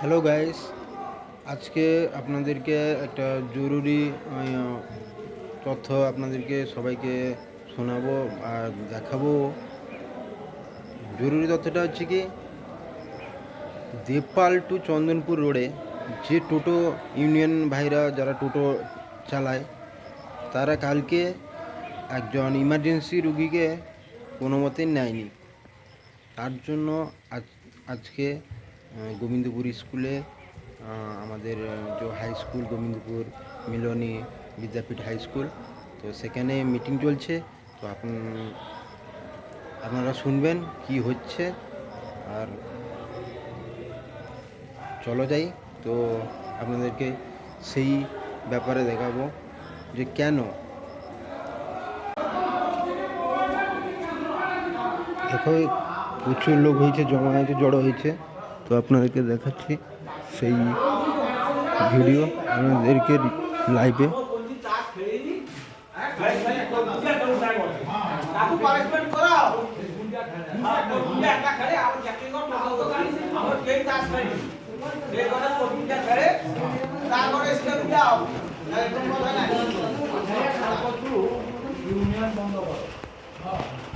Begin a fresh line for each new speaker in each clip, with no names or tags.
Hello guys, আজকে আপনাদেরকে একটা জরুরি তথ্য আপনাদেরকে সবাইকে শোনাবো আর দেখাবো। জরুরি তথ্যটা হচ্ছে কি, দেবপাল টু চন্দনপুর রোডে যে টোটো ইউনিয়ন ভাইরা যারা টোটো চালায়, তারা কালকে একজন ইমার্জেন্সি রুগীকে কোনো মতে নেয়নি। তার জন্য আজকে গোবিন্দপুর স্কুলে, আমাদের যে হাই স্কুল গোবিন্দপুর মিলনী বিদ্যাপীঠ হাই স্কুল, তো সেখানে মিটিং চলছে। তো আপনারা শুনবেন কি হচ্ছে। আর চলো যাই, তো আপনাদেরকে সেই ব্যাপারে দেখাবো যে কেন দেখো প্রচুর লোক হয়েছে, জমা হয়েছে, জড়ো হয়েছে। তো আপনাদেরকে দেখাচ্ছি সেই ভিডিও আপনাদেরকে লাইভে।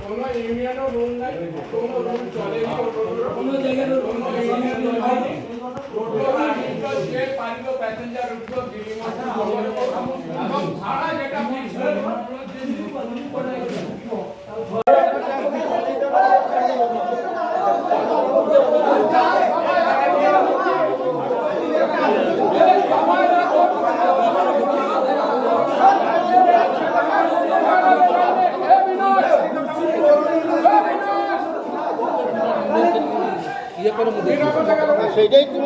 কোনো ইউনিয়নও রুল নাই, কোনো রুল চলেনি, কোনো জায়গায় ইউনিয়ন নাই। টোটো গাড়িগুলো যে পারল প্যাসেঞ্জার উঠলো দিল্লি মতো এবং ভাড়া যেটা ফিক্স হলো
সেইটাই তো